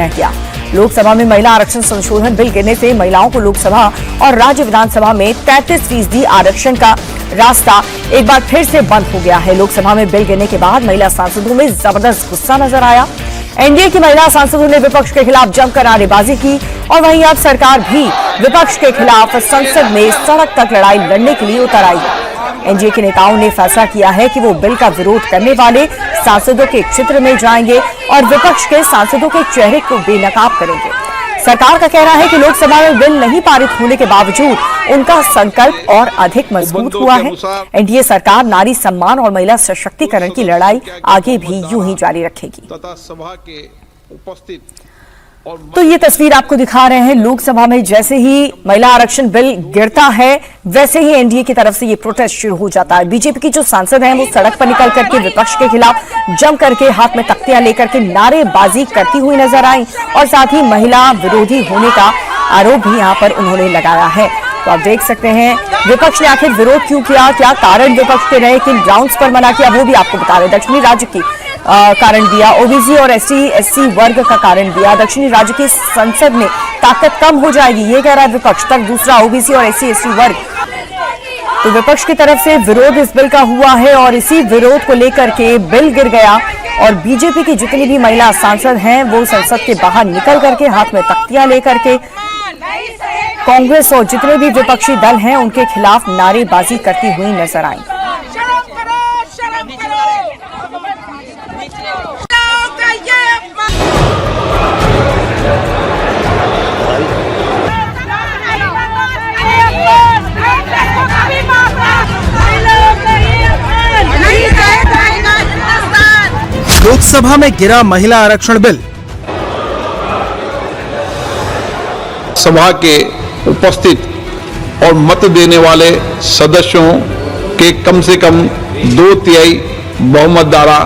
रह गया। लोकसभा में महिला आरक्षण संशोधन बिल गिरने से महिलाओं को लोकसभा और राज्य विधानसभा में 33% आरक्षण का रास्ता एक बार फिर से बंद हो गया है। लोकसभा में बिल गिरने के बाद महिला सांसदों में जबरदस्त गुस्सा नजर आया। एनडीए की महिला सांसदों ने विपक्ष के खिलाफ जमकर नारेबाजी की और वहीं अब सरकार भी विपक्ष के खिलाफ संसद में सड़क तक लड़ाई लड़ने के लिए उतर आई है। एनडीए के नेताओं ने फैसला किया है कि वो बिल का विरोध करने वाले सांसदों के क्षेत्र में जाएंगे और विपक्ष के सांसदों के चेहरे को बेनकाब करेंगे। सरकार का कहना है कि लोकसभा में बिल नहीं पारित होने के बावजूद उनका संकल्प और अधिक मजबूत हुआ है। एनडीए सरकार नारी सम्मान और महिला सशक्तिकरण की लड़ाई आगे भी यूं ही जारी रखेगी। तो ये तस्वीर आपको दिखा रहे हैं। लोकसभा में जैसे ही महिला आरक्षण बिल गिरता है वैसे ही एनडीए की तरफ से ये प्रोटेस्ट शुरू हो जाता है। बीजेपी की जो सांसद हैं वो सड़क पर निकल करके विपक्ष के खिलाफ जम करके हाथ में तख्तियां लेकर के नारेबाजी करती हुई नजर आई और साथ ही महिला विरोधी होने का आरोप भी यहाँ पर उन्होंने लगाया है। तो आप देख सकते हैं विपक्ष ने आखिर विरोध क्यों किया, क्या कारण विपक्ष के रहे, किन ग्राउंड्स पर मना किया, वो भी आपको बता रहे। दक्षिणी राज्य की कारण दिया, ओबीसी और एससी वर्ग का कारण दिया। दक्षिणी राज्य की संसद में ताकत कम हो जाएगी, ये कह रहा है विपक्ष। तक दूसरा ओबीसी और एससी वर्ग। तो विपक्ष की तरफ से विरोध इस बिल का हुआ है और इसी विरोध को लेकर के बिल गिर गया और बीजेपी की जितनी भी महिला सांसद हैं वो संसद के बाहर निकल करके हाथ में तख्तियां लेकर के कांग्रेस और जितने भी विपक्षी दल हैं उनके खिलाफ नारेबाजी करती हुई नजर आई। लोकसभा में गिरा महिला आरक्षण बिल। सभा के उपस्थित और मत देने वाले सदस्यों के कम से कम 2/3 बहुमत द्वारा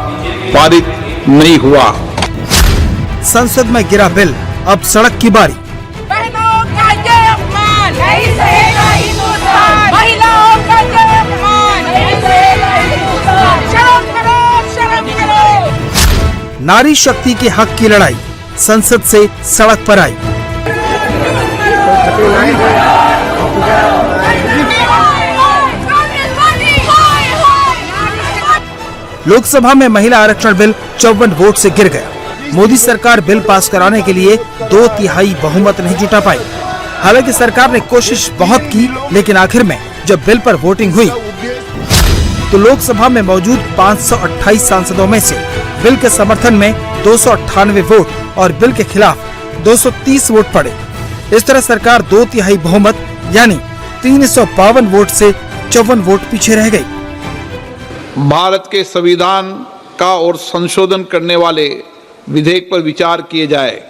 पारित नहीं हुआ। संसद में गिरा बिल, अब सड़क की बारी। बहनों का ये अपमान नहीं सहेगा हिंदुस्तान, महिलाओं का ये अपमान नहीं सहेगा हिंदुस्तान। शर्म करो, शर्म करो। नारी शक्ति के हक की लड़ाई संसद से सड़क पर आई। लोकसभा में महिला आरक्षण बिल 54 वोट से गिर गया। मोदी सरकार बिल पास कराने के लिए 2/3 बहुमत नहीं जुटा पाई। हालांकि सरकार ने कोशिश बहुत की, लेकिन आखिर में जब बिल पर वोटिंग हुई तो लोकसभा में मौजूद 528 सांसदों में से बिल के समर्थन में 298 वोट और बिल के खिलाफ 230 वोट पड़े। इस तरह सरकार 2/3 बहुमत यानी 352 वोट से 54 वोट पीछे रह गई। भारत के संविधान का और संशोधन करने वाले विधेयक पर विचार किए जाए।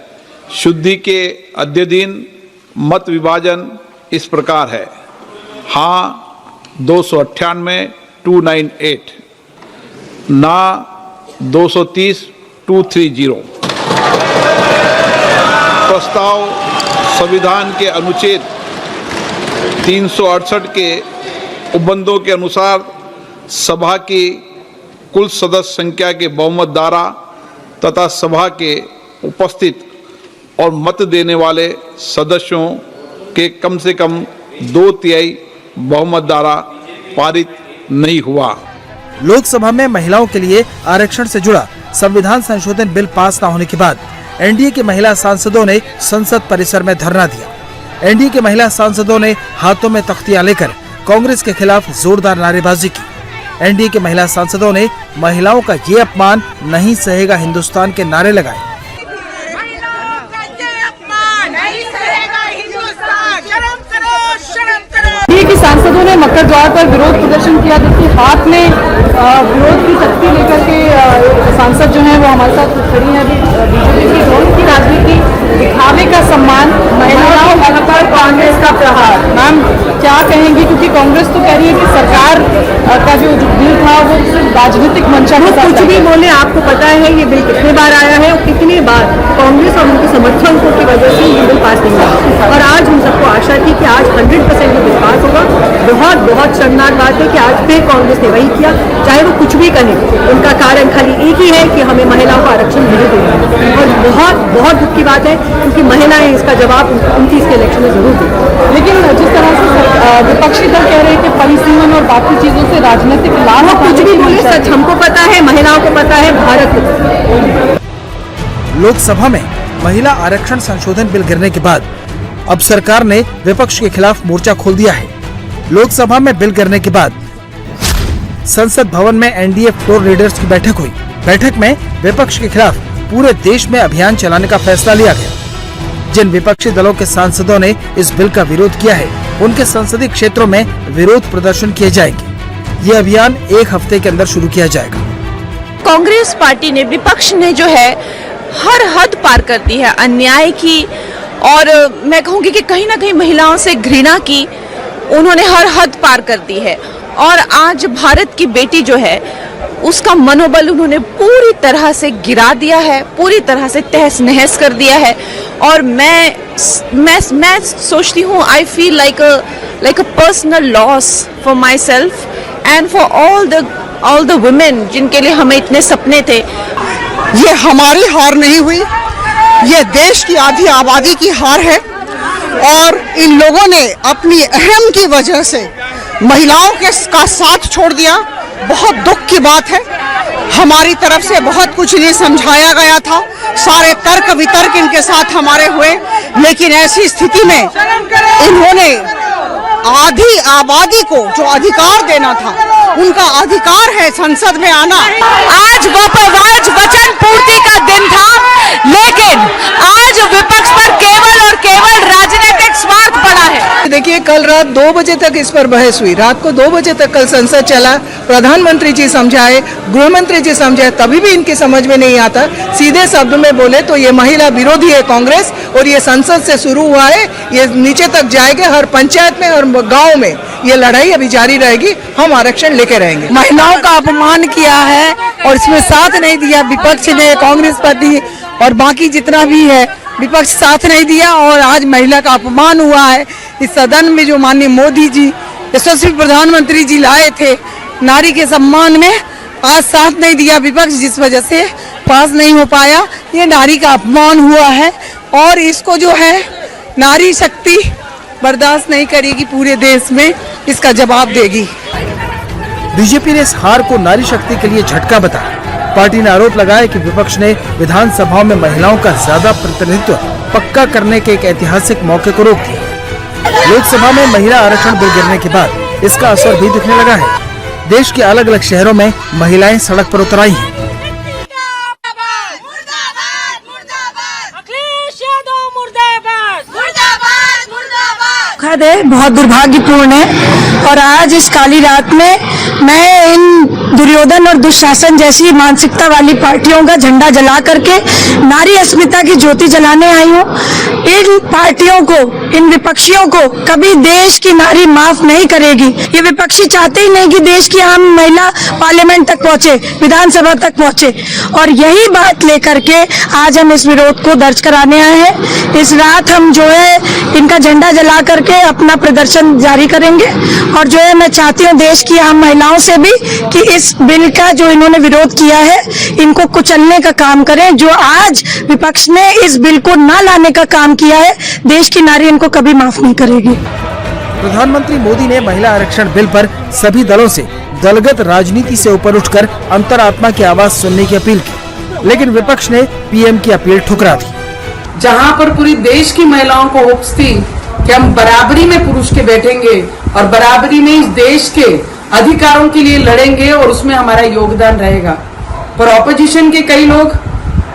शुद्धि के अद्यतन मत विभाजन इस प्रकार है: हाँ 298 298, ना 230 230। प्रस्ताव संविधान के अनुच्छेद 368 के उपबंधों के अनुसार सभा की कुल सदस्य संख्या के बहुमत द्वारा तथा सभा के उपस्थित और मत देने वाले सदस्यों के कम से कम 2/3 बहुमत द्वारा पारित नहीं हुआ। लोकसभा में महिलाओं के लिए आरक्षण से जुड़ा संविधान संशोधन बिल पास न होने के बाद एनडीए के महिला सांसदों ने संसद परिसर में धरना दिया। एनडीए के महिला सांसदों ने हाथों में तख्तियां लेकर कांग्रेस के खिलाफ जोरदार नारेबाजी की। एनडीए के महिला सांसदों ने महिलाओं का ये अपमान नहीं सहेगा हिंदुस्तान के नारे लगाए। महिलाओं का ये अपमान नहीं सहेगा हिंदुस्तान, शर्म करो, शर्म करो। एनडीए के सांसदों ने मकर द्वार पर विरोध प्रदर्शन किया, जबकि हाथ में विरोध की तख्ती लेकर के सांसद जो हैं वो हमारे साथ खड़ी हैं। बीजेपी की धोन की राजनीति, दिखावे का सम्मान, महिलाओं पर कांग्रेस का प्रहार। मैम क्या कहेंगी, क्योंकि कांग्रेस तो कह रही है कि सरकार का जो बिल था वो सिर्फ राजनीतिक मंशा, कुछ भी बोले। आपको पता है ये बिल कितने बार आया है और कितनी बार कांग्रेस और उनके समर्थकों की वजह से ये बिल पास नहीं हुआ। और आज हम सबको आशा थी कि आज 100% ये बिल पास होगा। बहुत बहुत शर्मनाक बात है कि आज फिर कांग्रेस ने वही किया, चाहे वो कुछ भी कहे, उनका कारण खाली एक ही है कि हमें महिलाओं को आरक्षण नहीं देना। और बहुत बहुत दुख की बात है, क्योंकि महिलाएं इसका जवाब उनकी इसके इलेक्शन में जरूर देंगी। लेकिन जिस तरह से विपक्षी दल कह रहे हैं कि परिसीमन और बाकी चीजों से राजनीतिक लाभ, कुछ भी बोले, सच हमको पता है, महिलाओं को पता है, भारत को पता है। लोकसभा में महिला आरक्षण संशोधन बिल गिरने के बाद अब सरकार ने विपक्ष के खिलाफ मोर्चा खोल दिया है। लोकसभा में बिल गिरने के बाद संसद भवन में एनडीए फ्लोर लीडर्स की बैठक हुई। बैठक में विपक्ष के खिलाफ पूरे देश में अभियान चलाने का फैसला लिया गया। जिन विपक्षी दलों के सांसदों ने इस बिल का विरोध किया है, उनके संसदीय क्षेत्रों में विरोध प्रदर्शन किए जाएंगे। ये अभियान 1 हफ्ते के अंदर शुरू किया जाएगा। कांग्रेस पार्टी ने, विपक्ष ने जो है हर हद पार कर दी है अन्याय की, और मैं कहूँगी कि कहीं ना कहीं महिलाओं से घृणा की उन्होंने हर हद पार कर दी है। और आज भारत की बेटी जो है उसका मनोबल उन्होंने पूरी तरह से गिरा दिया है, पूरी तरह से तहस नहस कर दिया है। और मैं सोचती हूँ, I feel like a personal loss for my self and for all the women जिनके लिए हमें इतने सपने थे। ये हमारी हार नहीं हुई, ये देश की आधी आबादी की हार है। और इन लोगों ने अपनी अहम की वजह से महिलाओं का साथ छोड़ दिया। बहुत दुख की बात है। हमारी तरफ से बहुत कुछ इन्हें समझाया गया था, सारे तर्क वितर्क इनके साथ हमारे हुए, लेकिन ऐसी स्थिति में इन्होंने आधी आबादी को जो अधिकार देना था, उनका अधिकार है संसद में आना। आज वचन पूर्ति का दिन था, लेकिन आज विपक्ष पर केवल और केवल राजनीतिक स्वार्थ पड़ा है। देखिए, कल रात 2 बजे तक इस पर बहस हुई। रात को 2 बजे तक कल संसद चला। प्रधानमंत्री जी समझाए, गृह मंत्री जी समझाए, तभी भी इनकी समझ में नहीं आता। सीधे शब्द में बोले तो ये महिला विरोधी है कांग्रेस, और ये संसद से शुरू हुआ है, ये नीचे तक जाएगा। हर पंचायत में और गाँव में ये लड़ाई अभी जारी रहेगी। हम आरक्षण लेके रहेंगे। महिलाओं का अपमान किया है और इसमें साथ नहीं दिया विपक्ष ने, कांग्रेस पार्टी और बाकी जितना भी है, विपक्ष साथ नहीं दिया। और आज महिला का अपमान हुआ है। इस सदन में जो माननीय मोदी जी, यशस्वी प्रधानमंत्री जी लाए थे नारी के सम्मान में, आज साथ नहीं दिया विपक्ष, जिस वजह से पास नहीं हो पाया। ये नारी का अपमान हुआ है और इसको जो है नारी शक्ति बर्दाश्त नहीं करेगी, पूरे देश में इसका जवाब देगी। बीजेपी ने इस हार को नारी शक्ति के लिए झटका बताया। पार्टी ने आरोप लगाया कि विपक्ष ने विधानसभा में महिलाओं का ज्यादा प्रतिनिधित्व पक्का करने के एक ऐतिहासिक मौके को रोक दिया। लोकसभा में महिला आरक्षण बिल गिरने के बाद इसका असर भी दिखने लगा है। देश के अलग अलग शहरों में महिलाएं सड़क पर उतर आई हैं। दुखद है, बहुत दुर्भाग्यपूर्ण है। और आज इस काली रात में मैं इन दुर्योधन और दुशासन जैसी मानसिकता वाली पार्टियों का झंडा जला करके नारी अस्मिता की ज्योति जलाने आई हूँ। इन पार्टियों को, इन विपक्षियों को कभी देश की नारी माफ नहीं करेगी। ये विपक्षी चाहते ही नहीं कि देश की आम महिला पार्लियामेंट तक पहुंचे, विधानसभा तक पहुंचे। और यही बात लेकर के आज हम इस विरोध को दर्ज कराने आए हैं। इस रात हम जो है इनका झंडा जला करके अपना प्रदर्शन जारी करेंगे। और जो है मैं चाहती हूँ देश की आम महिलाओं से भी कि इस बिल का जो इन्होंने विरोध किया है, इनको कुचलने का काम करें। जो आज विपक्ष ने इस बिल को ना लाने का काम किया है, देश की नारी इनको कभी माफ नहीं करेगी। प्रधानमंत्री मोदी ने महिला आरक्षण बिल पर सभी दलों से दलगत राजनीति से ऊपर उठकर अंतरात्मा की आवाज सुनने की अपील की, लेकिन विपक्ष ने पीएम की अपील ठुकरा दी। जहां पर पूरी देश की महिलाओं को होप्स थी कि हम बराबरी में पुरुष के बैठेंगे और बराबरी में इस देश के अधिकारों के लिए लड़ेंगे और उसमें हमारा योगदान रहेगा, पर ऑपोजिशन के कई लोग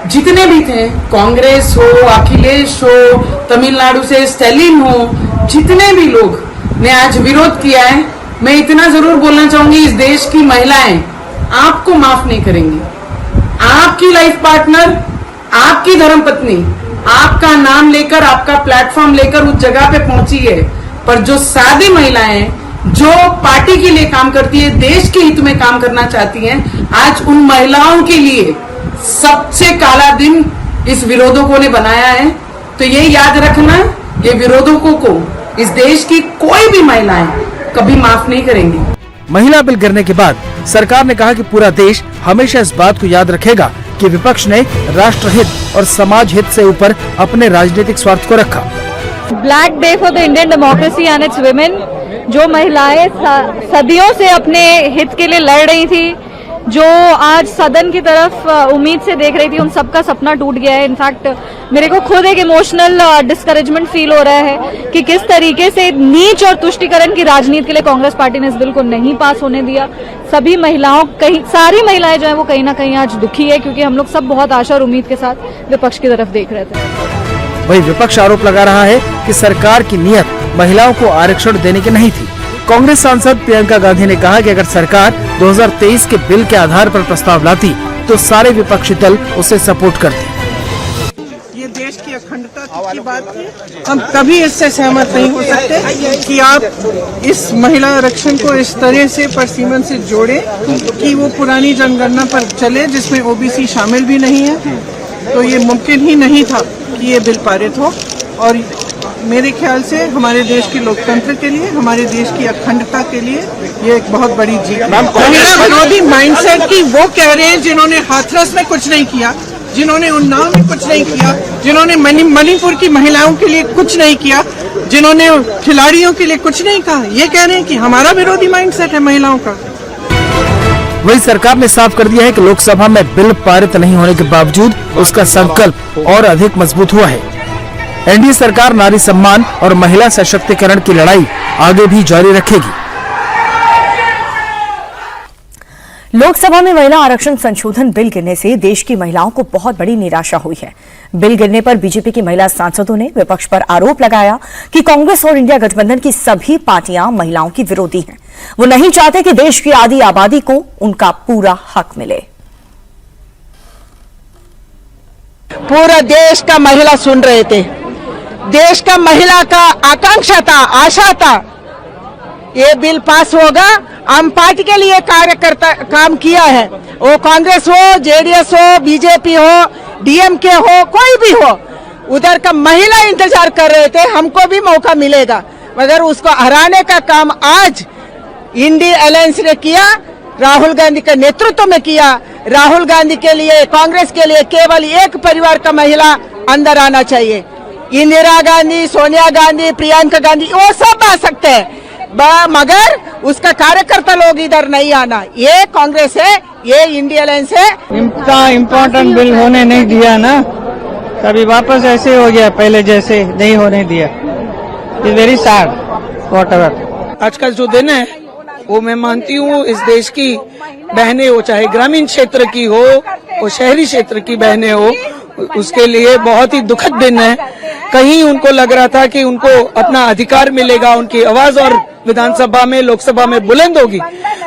जितने भी थे, कांग्रेस हो, अखिलेश हो, तमिलनाडु से स्टैलिन हो, जितने भी लोग ने आज विरोध किया है, मैं इतना जरूर बोलना चाहूंगी, इस देश की महिलाएं आपको माफ नहीं करेंगी। आपकी लाइफ पार्टनर, आपकी धर्मपत्नी आपका नाम लेकर, आपका प्लेटफॉर्म लेकर उस जगह पे पहुंची है, पर जो सादी महिलाएं जो पार्टी के लिए काम करती है, देश के हित में काम करना चाहती हैं, आज उन महिलाओं के लिए सबसे काला दिन इस विरोधकों ने बनाया है। तो ये याद रखना, ये विरोधकों को इस देश की कोई भी महिलाएं कभी माफ नहीं करेंगी। महिला बिल गिरने के बाद सरकार ने कहा कि पूरा देश हमेशा इस बात को याद रखेगा कि विपक्ष ने राष्ट्र हित और समाज हित से ऊपर अपने राजनीतिक स्वार्थ को रखा। Black day for the Indian democracy and it's women. जो महिलाएं सदियों से अपने हित के लिए लड़ रही थी, जो आज सदन की तरफ उम्मीद से देख रही थी, उन सबका सपना टूट गया है। इनफैक्ट मेरे को खुद एक इमोशनल डिस्करेजमेंट फील हो रहा है कि किस तरीके से नीच और तुष्टीकरण की राजनीति के लिए कांग्रेस पार्टी ने इस बिल को नहीं पास होने दिया। सभी महिलाओं, सारी महिलाएं जो है वो कहीं ना कहीं आज दुखी है, क्योंकि हम लोग सब बहुत आशा और उम्मीद के साथ विपक्ष की तरफ देख रहे थे। वही विपक्ष आरोप लगा रहा है कि सरकार की नियत महिलाओं को आरक्षण देने की नहीं थी। कांग्रेस सांसद प्रियंका गांधी ने कहा कि अगर सरकार 2023 के बिल के आधार पर प्रस्ताव लाती तो सारे विपक्षी दल उसे सपोर्ट करते। ये देश की अखंडता की बात है। हम कभी इससे सहमत नहीं हो सकते कि आप इस महिला आरक्षण को इस तरह से परसीमन से जोड़ें कि वो पुरानी जनगणना पर चले, जिसमें ओबीसी शामिल भी नहीं है। तो ये मुमकिन ही नहीं था कि ये बिल पारित हो, और मेरे ख्याल से हमारे देश के लोकतंत्र के लिए, हमारे देश की अखंडता के लिए ये एक बहुत बड़ी जीत है। महिला विरोधी माइंडसेट की वो कह रहे हैं जिन्होंने हाथरस में कुछ नहीं किया, जिन्होंने उन्नाव में कुछ नहीं किया, जिन्होंने मणिपुर की महिलाओं के लिए कुछ नहीं किया, जिन्होंने खिलाड़ियों के लिए कुछ नहीं कहा, ये कह रहे हैं कि हमारा विरोधी माइंडसेट है महिलाओं का। वही सरकार ने साफ कर दिया है कि लोकसभा में बिल पारित नहीं होने के बावजूद उसका संकल्प और अधिक मजबूत हुआ है। एनडीए सरकार नारी सम्मान और महिला सशक्तिकरण की लड़ाई आगे भी जारी रखेगी। लोकसभा में महिला आरक्षण संशोधन बिल गिरने से देश की महिलाओं को बहुत बड़ी निराशा हुई है। बिल गिरने पर बीजेपी की महिला सांसदों ने विपक्ष पर आरोप लगाया कि कांग्रेस और इंडिया गठबंधन की सभी पार्टियां महिलाओं की विरोधी हैं। वो नहीं चाहते कि देश की आधी आबादी को उनका पूरा हक मिले। पूरा देश का महिला सुन रहे थे, देश का महिला का आकांक्षा था, आशा था ये बिल पास होगा। आम पार्टी के लिए कार्यकर्ता काम किया है, वो कांग्रेस हो, जेडीएस हो, बीजेपी हो, डीएमके हो, कोई भी हो, उधर का महिला इंतजार कर रहे थे हमको भी मौका मिलेगा, मगर उसको हराने का काम आज इंडिया अलायंस ने किया, राहुल गांधी के नेतृत्व में किया। राहुल गांधी के लिए, कांग्रेस के लिए केवल एक परिवार का महिला अंदर आना चाहिए। इंदिरा गांधी, सोनिया गांधी, प्रियंका गांधी वो सब आ सकते हैं, मगर उसका कार्यकर्ता लोग इधर नहीं आना। ये कांग्रेस है, ये इंडिया अलायंस है। इतना इम्पोर्टेंट बिल होने नहीं दिया ना, कभी वापस ऐसे हो गया, पहले जैसे नहीं होने दिया। It's very sad whatever. आज का जो दिन है वो मैं मानती हूँ इस देश की बहनें हो, चाहे ग्रामीण क्षेत्र की हो और शहरी क्षेत्र की बहनें हो, उसके लिए बहुत ही दुखद दिन है। कहीं उनको लग रहा था कि उनको अपना अधिकार मिलेगा, उनकी आवाज और विधानसभा में, लोकसभा में बुलंद होगी,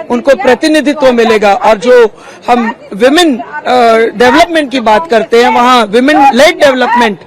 उनको प्रतिनिधित्व मिलेगा। और जो हम विमेन डेवलपमेंट की बात करते हैं, वहाँ विमेन लेड डेवलपमेंट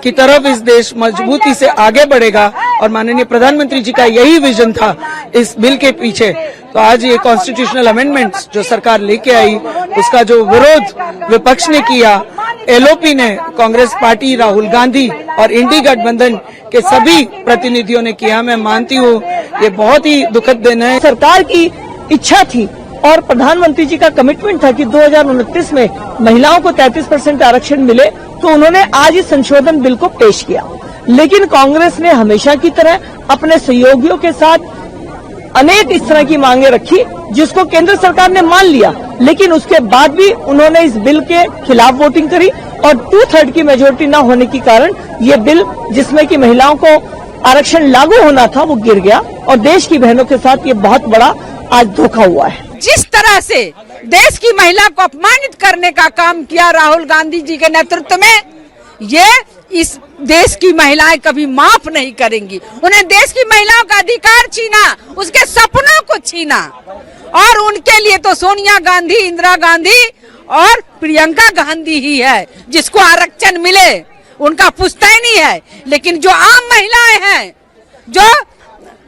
की तरफ इस देश मजबूती से आगे बढ़ेगा। और माननीय प्रधानमंत्री जी का यही विजन था इस बिल के पीछे। तो आज ये कॉन्स्टिट्यूशनल अमेंडमेंट्स जो सरकार लेके आई, उसका जो विरोध विपक्ष ने किया, एलओपी ने, कांग्रेस पार्टी, राहुल गांधी और इंडी गठबंधन के सभी प्रतिनिधियों ने किया, मैं मानती हूँ ये बहुत ही दुखद दिन है। सरकार की इच्छा थी और प्रधानमंत्री जी का कमिटमेंट था कि 2029 में महिलाओं को 33% आरक्षण मिले, तो उन्होंने आज इस संशोधन बिल को पेश किया। लेकिन कांग्रेस ने हमेशा की तरह अपने सहयोगियों के साथ अनेक इस तरह की मांगे रखी, जिसको केंद्र सरकार ने मान लिया, लेकिन उसके बाद भी उन्होंने इस बिल के खिलाफ वोटिंग करी और 2/3 की मेजोरिटी न होने के कारण ये बिल, जिसमें कि महिलाओं को आरक्षण लागू होना था, वो गिर गया। और देश की बहनों के साथ ये बहुत बड़ा आज धोखा हुआ है। जिस तरह से देश की महिला को अपमानित करने का काम किया राहुल गांधी जी के नेतृत्व में, ये इस देश की महिलाएं कभी माफ नहीं करेंगी। उन्हें देश की महिलाओं का अधिकार छीना, उसके सपनों को छीना, और उनके लिए तो सोनिया गांधी, इंदिरा गांधी और प्रियंका गांधी ही है जिसको आरक्षण मिले, उनका पुश्तैनी है। लेकिन जो आम महिलाएं हैं, जो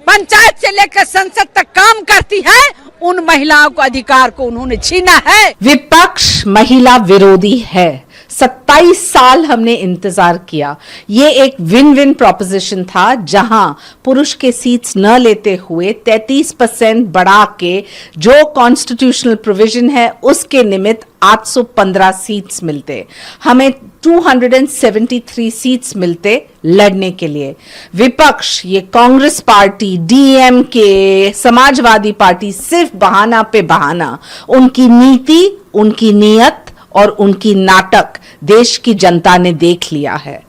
पंचायत से लेकर संसद तक काम करती है, उन महिलाओं को अधिकार को उन्होंने छीना है। विपक्ष महिला विरोधी है, 27 साल हमने इंतजार किया। ये एक विन विन प्रोपोजिशन था, जहां पुरुष के सीट्स न लेते हुए 33% बढ़ा के जो कॉन्स्टिट्यूशनल प्रोविजन है उसके निमित्त 815 सीट्स मिलते, हमें 273 सीट्स मिलते लड़ने के लिए। विपक्ष, ये Congress party, DMK, Samajwadi party, सिर्फ बहाना पे बहाना, उनकी नीति, उनकी नीयत और उनकी नाटक देश की जनता ने देख लिया है।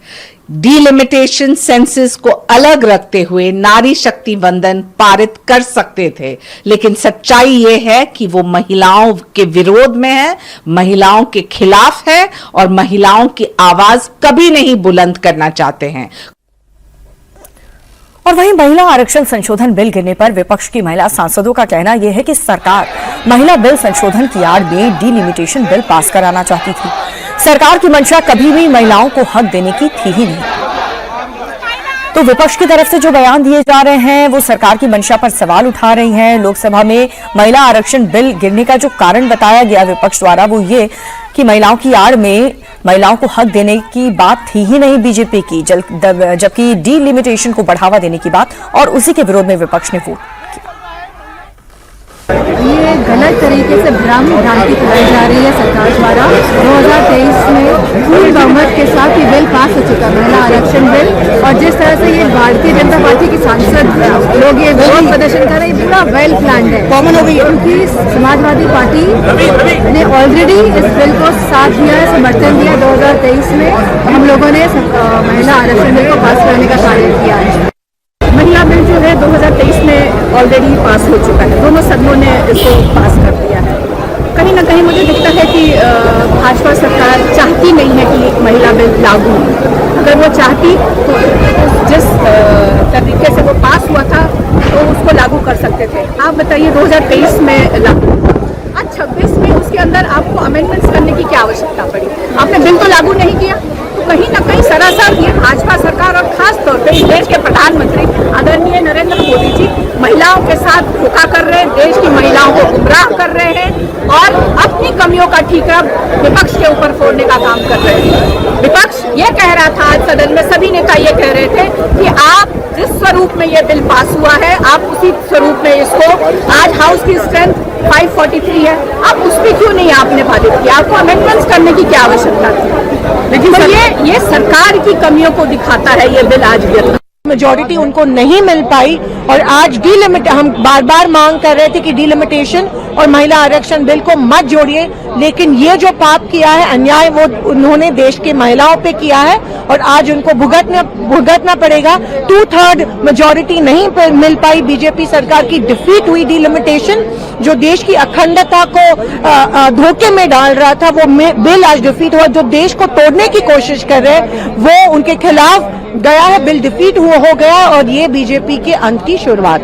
डिलिमिटेशन सेंसस को अलग रखते हुए नारी शक्ति वंदन पारित कर सकते थे, लेकिन सच्चाई यह है कि वो महिलाओं के विरोध में है, महिलाओं के खिलाफ है और महिलाओं की आवाज कभी नहीं बुलंद करना चाहते हैं। और वहीं महिला आरक्षण संशोधन बिल गिरने पर विपक्ष की महिला सांसदों का कहना यह है कि सरकार महिला बिल संशोधन की आड़ में डिलिमिटेशन बिल पास कराना चाहती थी। सरकार की मंशा कभी भी महिलाओं को हक देने की थी ही नहीं। तो विपक्ष की तरफ से जो बयान दिए जा रहे हैं वो सरकार की मंशा पर सवाल उठा रही हैं। लोकसभा में महिला आरक्षण बिल गिरने का जो कारण बताया गया विपक्ष द्वारा वो ये कि महिलाओं की आड़ में महिलाओं को हक देने की बात थी ही नहीं बीजेपी की, जबकि डिलिमिटेशन को बढ़ावा देने की बात, और उसी के विरोध में विपक्ष ने वोट किया। ये गलत तरीके से भ्रांति फैलाई जा रही है सरकार द्वारा। 2023 में पूर्ण बहुमत के साथ ये बिल पास हो चुका, महिला आरक्षण बिल, और जिस तरह से ये भारतीय जनता पार्टी की सांसद लोग ये विरोध प्रदर्शन कर रहे हैं, पूरा वेल प्लान्ड है, कॉमन हो गई है, क्योंकि समाजवादी पार्टी ने ऑलरेडी इस बिल को साथ दिया है, समर्थन दिया। 2023 में हम लोगों ने महिला आरक्षण बिल को पास करने का कार्य किया है। महिला बिल जो है 2023 में ऑलरेडी पास हो चुका है, दोनों सदनों ने इसको पास कर दिया है। कहीं ना कहीं मुझे दिखता है कि भाजपा सरकार चाहती नहीं है कि महिला बिल लागू हो। अगर वो चाहती तो जिस तरीके से वो पास हुआ था तो उसको लागू कर सकते थे। आप बताइए 2023 में लागू, आज 26 में उसके अंदर आपको अमेंडमेंट्स करने की क्या आवश्यकता पड़ी? आपने बिल तो लागू नहीं किया। तो कहीं ना कहीं सरासर ये भाजपा सरकार और खास तौर पे देश के प्रधानमंत्री आदरणीय नरेंद्र मोदी जी महिलाओं के साथ धोखा कर रहे हैं, देश की महिलाओं को गुमराह कर रहे हैं और अपनी कमियों का ठीकरा विपक्ष के ऊपर फोड़ने का काम कर रहे हैं। विपक्ष ये कह रहा था, आज सदन में सभी नेता ये कह रहे थे कि आप जिस स्वरूप में ये बिल पास हुआ है आप उसी स्वरूप में इसको, आज हाउस की स्ट्रेंथ 543 है, आप उस पर क्यों नहीं आपने पारित किया? आपको अमेंडमेंट्स करने की क्या आवश्यकता थी? लेकिन तो ये सरकार की कमियों को दिखाता है ये बिल आज भी। मेजॉरिटी उनको नहीं मिल पाई और आज हम बार बार मांग कर रहे थे कि डिलिमिटेशन और महिला आरक्षण बिल को मत जोड़िए, लेकिन ये जो पाप किया है, अन्याय, वो उन्होंने देश की महिलाओं पे किया है और आज उनको भुगतना पड़ेगा। 2/3 मेजॉरिटी नहीं मिल पाई, बीजेपी सरकार की डिफीट हुई। डिलिमिटेशन जो देश की अखंडता को धोखे में डाल रहा था वो बिल आज डिफीट हुआ। जो देश को तोड़ने की कोशिश कर रहे हैं वो उनके खिलाफ गया है, बिल डिफीट हो गया और ये बीजेपी के अंत की शुरुआत।